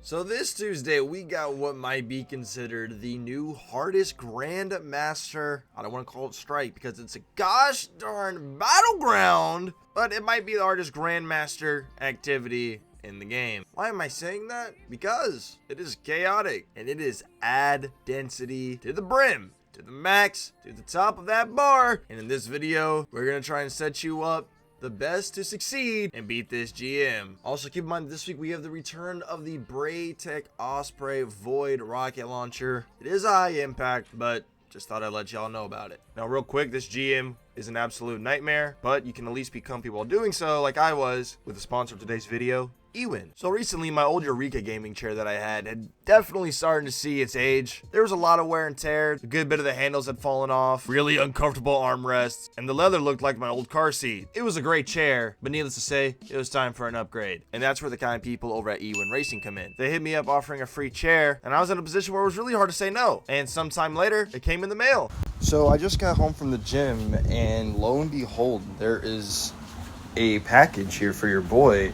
So this Tuesday, we got what might be considered the new hardest grandmaster. I don't want to call it strike because it's a gosh darn battleground, but it might be the hardest grandmaster activity in the game. Why am I saying that? Because it is chaotic and it is add density to the brim, to the max, to the top of that bar. And in this video, we're going to try and set you up the best to succeed and beat this GM. Also, keep in mind this week we have the return of the Braytech Osprey Void rocket launcher. It is a high impact, but just thought I'd let y'all know about it. Now, real quick, this GM is an absolute nightmare, but you can at least be comfy while doing so, like I was with the sponsor of today's video, EWIN. So recently, my old EVGA gaming chair that I had definitely starting to see its age. There was a lot of wear and tear. A good bit of the handles had fallen off, really uncomfortable armrests, and the leather looked like my old car seat. It was a great chair, but needless to say, it was time for an upgrade. And that's where the kind people over at EWIN Racing come in. They hit me up offering a free chair, and I was in a position where it was really hard to say no. And sometime later, it came in the mail. So I just got home from the gym, and lo and behold, there is a package here for your boy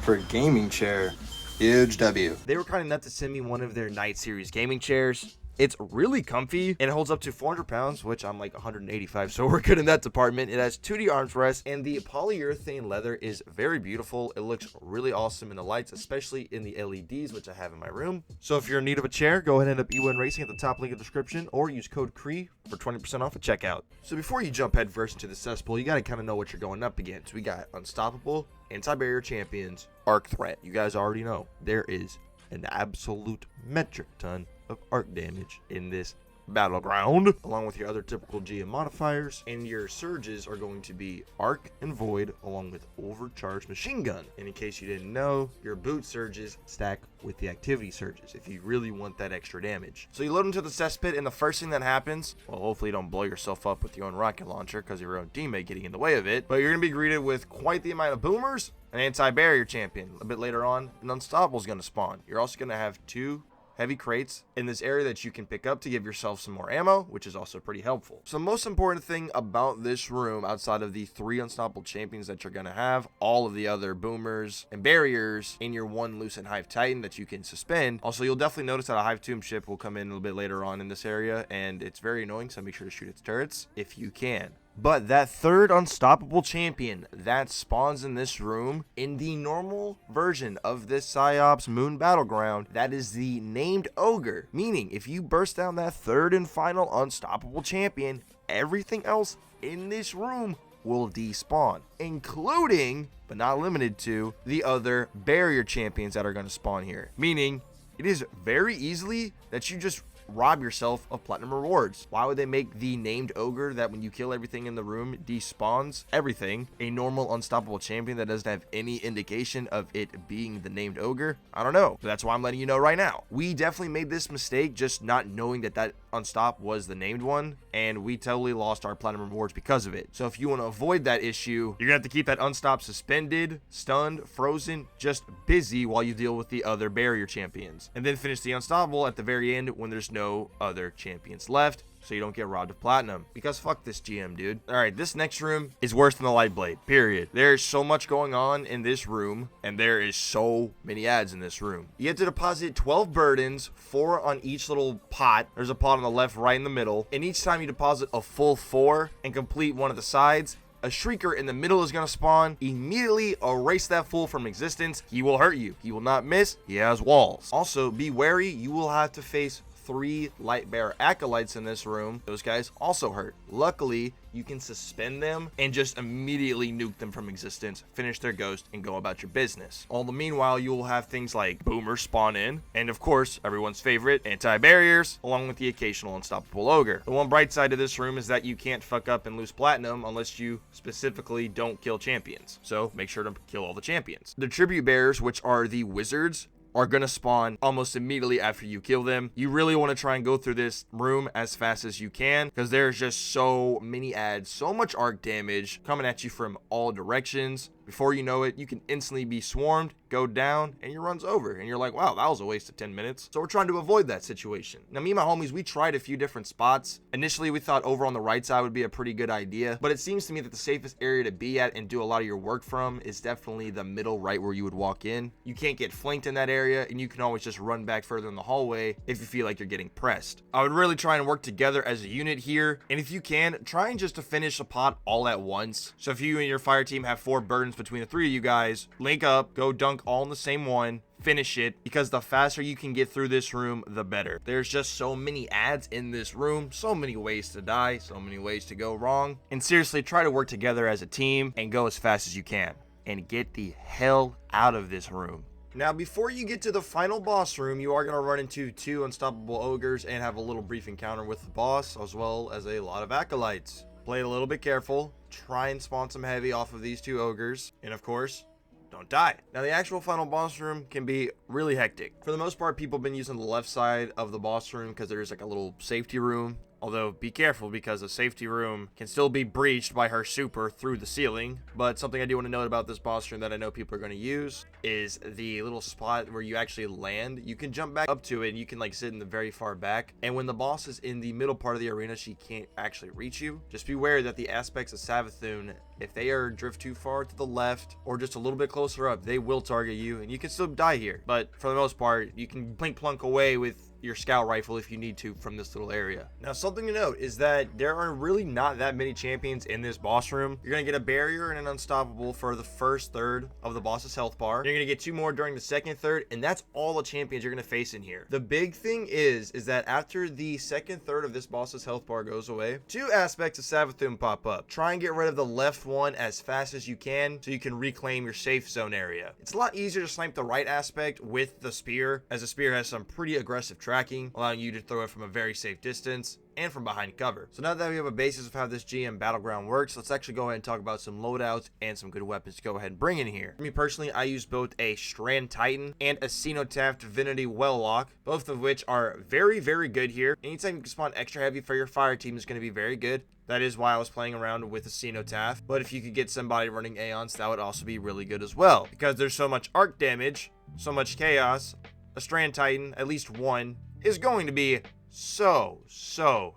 for a gaming chair. Huge W. They were kind enough to send me one of their Night Series gaming chairs. It's really comfy and it holds up to 400 pounds, which I'm like 185, so we're good in that department. It has 2D arms rest, and the polyurethane leather is very beautiful. It looks really awesome in the lights, especially in the LEDs, which I have in my room. So if you're in need of a chair, go ahead and hit up EWIN Racing at the top link in the description, or use code Kree for 20% off at checkout. So before you jump headfirst into the cesspool, you got to kind of know what you're going up against. We got Unstoppable, Anti-Barrier Champions, Arc Threat. You guys already know there is an absolute metric ton of arc damage in this battleground, along with your other typical GM modifiers, and your surges are going to be arc and void along with overcharged machine gun. And in case you didn't know, your boot surges stack with the activity surges if you really want that extra damage. So you load into the cesspit, and the first thing that happens, well, hopefully you don't blow yourself up with your own rocket launcher because your own teammate getting in the way of it, but you're going to be greeted with quite the amount of boomers. An anti-barrier champion. A bit later on, an unstoppable is going to spawn. You're also going to have 2 heavy crates in this area that you can pick up to give yourself some more ammo, which is also pretty helpful. So the most important thing about this room, outside of the 3 unstoppable champions that you're going to have, all of the other boomers and barriers in your 1 Lucent Hive Titan that you can suspend. Also, you'll definitely notice that a Hive Tomb ship will come in a little bit later on in this area, and it's very annoying, so make sure to shoot its turrets if you can. But that 3rd unstoppable champion that spawns in this room in the normal version of this Psyops Moon Battleground, that is the named ogre. Meaning, if you burst down that 3rd and final unstoppable champion, everything else in this room will despawn, including, but not limited to, the other barrier champions that are going to spawn here. Meaning, it is very easily that you just rob yourself of platinum rewards. Why would they make the named ogre that when you kill everything in the room despawns everything a normal unstoppable champion that doesn't have any indication of it being the named ogre? I don't know. But that's why I'm letting you know right now. We definitely made this mistake just not knowing that that unstop was the named one, and we totally lost our platinum rewards because of it. So if you want to avoid that issue, you're gonna have to keep that unstop suspended, stunned, frozen, just busy while you deal with the other barrier champions, and then finish the unstoppable at the very end when there's no other champions left, so you don't get robbed of platinum. Because fuck this GM, dude. Alright, this next room is worse than the light blade, period. There's so much going on in this room, and there is so many ads in this room. You have to deposit 12 burdens, 4 on each little pot. There's a pot on the left, right in the middle, and each time you deposit a full 4 and complete one of the sides, a shrieker in the middle is going to spawn. Immediately erase that fool from existence. He will hurt you. He will not miss. He has walls. Also, be wary. You will have to face 3 light bearer acolytes in this room. Those guys also hurt. Luckily, you can suspend them and just immediately nuke them from existence, finish their ghost, and go about your business. All the meanwhile, you will have things like boomers spawn in, and of course, everyone's favorite, anti-barriers, along with the occasional unstoppable ogre. The one bright side of this room is that you can't fuck up and lose platinum unless you specifically don't kill champions. So make sure to kill all the champions. The tribute bearers, which are the wizards, are going to spawn almost immediately after you kill them. You really want to try and go through this room as fast as you can, because there's just so many ads, so much arc damage coming at you from all directions. Before you know it, you can instantly be swarmed, go down, and your run's over. And you're like, wow, that was a waste of 10 minutes. So we're trying to avoid that situation. Now, me and my homies, we tried a few different spots. Initially, we thought over on the right side would be a pretty good idea, but it seems to me that the safest area to be at and do a lot of your work from is definitely the middle right where you would walk in. You can't get flanked in that area, and you can always just run back further in the hallway if you feel like you're getting pressed. I would really try and work together as a unit here, and if you can, try and just to finish a pot all at once. So if you and your fire team have 4 burdens between the 3 of you guys, link up, go dunk all in the same one, finish it, because the faster you can get through this room, the better. There's just so many ads in this room, so many ways to die, so many ways to go wrong. And seriously, try to work together as a team and go as fast as you can and get the hell out of this room. Now, before you get to the final boss room, you are going to run into 2 unstoppable ogres and have a little brief encounter with the boss, as well as a lot of acolytes. Play it a little bit careful, try and spawn some heavy off of these 2 ogres, and of course, don't die. Now, the actual final boss room can be really hectic. For the most part, people have been using the left side of the boss room because there's like a little safety room. Although, be careful because a safety room can still be breached by her super through the ceiling. But something I do want to note about this boss room that I know people are going to use is the little spot where you actually land. You can jump back up to it and you can like sit in the very far back. And when the boss is in the middle part of the arena, she can't actually reach you. Just beware that the aspects of Savathun, if they are drift too far to the left or just a little bit closer up, they will target you and you can still die here. But for the most part, you can blink plunk away with your scout rifle if you need to from this little area. Now, something to note is that there are really not that many champions in this boss room. You're gonna get a barrier and an unstoppable for the first third of the boss's health bar. You're gonna get 2 more during the second third, and that's all the champions you're gonna face in here. The big thing is that after the second third of this boss's health bar goes away, 2 aspects of Savathun pop up. Try and get rid of the left one as fast as you can so you can reclaim your safe zone area. It's a lot easier to snipe the right aspect with the spear, as the spear has some pretty aggressive tracking, allowing you to throw it from a very safe distance and from behind cover. So now that we have a basis of how this GM Battleground works, let's actually go ahead and talk about some loadouts and some good weapons to go ahead and bring in here. For me personally, I use both a Strand Titan and a Cenotaph Divinity Welllock, both of which are very, very good here. Anytime you can spawn extra heavy for your fire team is going to be very good. That is why I was playing around with the Cenotaph. But if you could get somebody running Aeons, that would also be really good as well. Because there's so much arc damage, so much chaos, a Strand Titan, at least one, is going to be so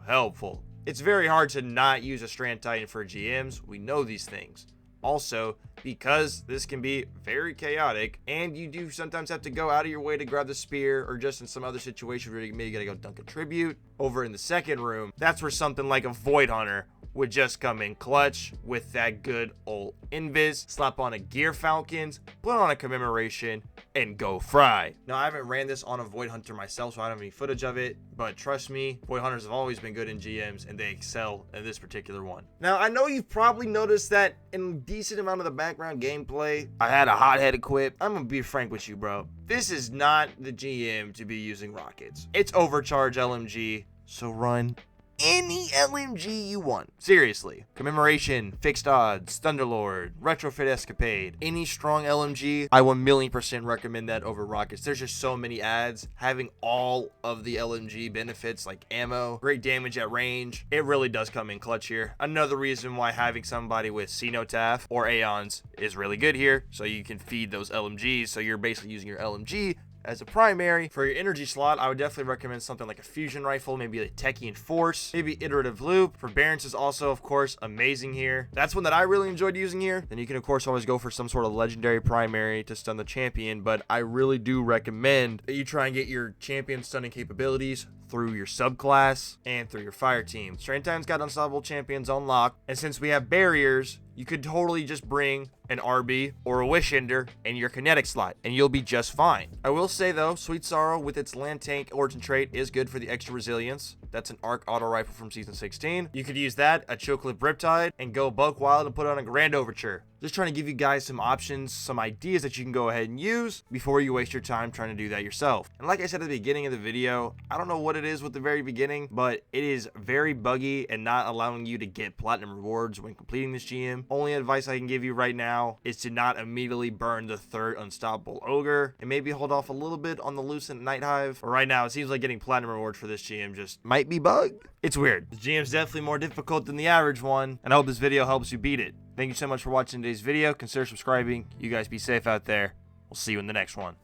helpful. It's very hard to not use a Strand Titan for GMs. We know these things. Also, because this can be very chaotic and you do sometimes have to go out of your way to grab the spear, or just in some other situation where you maybe gotta go dunk a tribute over in the second room, that's where something like a Void Hunter would just come in clutch with that good old invis, slap on a Gear Falcons, put on a commemoration, and go fry. Now, I haven't ran this on a Void Hunter myself, so I don't have any footage of it, but trust me, Void Hunters have always been good in GMs, and they excel in this particular one. Now, I know you've probably noticed that in a decent amount of the background gameplay, I had a hothead equip. I'm gonna be frank with you, bro. This is not the GM to be using rockets. It's overcharge LMG, so run any LMG you want. Seriously. Commemoration, Fixed Odds, Thunderlord, Retrofit Escapade, any strong LMG, I 1,000,000% recommend that over rockets. There's just so many ads. Having all of the LMG benefits like ammo, great damage at range, it really does come in clutch here. Another reason why having somebody with Cenotaph or Aeons is really good here, so you can feed those LMGs, so you're basically using your LMG as a primary. For your energy slot, I would definitely recommend something like a fusion rifle, maybe a Techian Force, maybe Iterative Loop. Forbearance is also, of course, amazing here. That's one that I really enjoyed using here. Then you can, of course, always go for some sort of legendary primary to stun the champion, but I really do recommend that you try and get your champion stunning capabilities through your subclass and through your fire team. Strand Titan's got unstoppable champions on lock, and since we have barriers, you could totally just bring an RB or a Wish Ender in your kinetic slot, and you'll be just fine. I will say though, Sweet Sorrow with its land tank origin trait is good for the extra resilience. That's an arc auto rifle from season 16. You could use that, a Choclip Riptide, and go buck wild and put on a Grand Overture. Just trying to give you guys some options, some ideas that you can go ahead and use before you waste your time trying to do that yourself. And like I said at the beginning of the video, I don't know what it is with the very beginning, but it is very buggy and not allowing you to get platinum rewards when completing this GM. Only advice I can give you right now is to not immediately burn the third unstoppable ogre, and maybe hold off a little bit on the Lucent Night Hive. But right now, it seems like getting platinum rewards for this GM just might be bugged. It's weird. This GM's definitely more difficult than the average one, and I hope this video helps you beat it. Thank you so much for watching today's video. Consider subscribing. You guys be safe out there. We'll see you in the next one.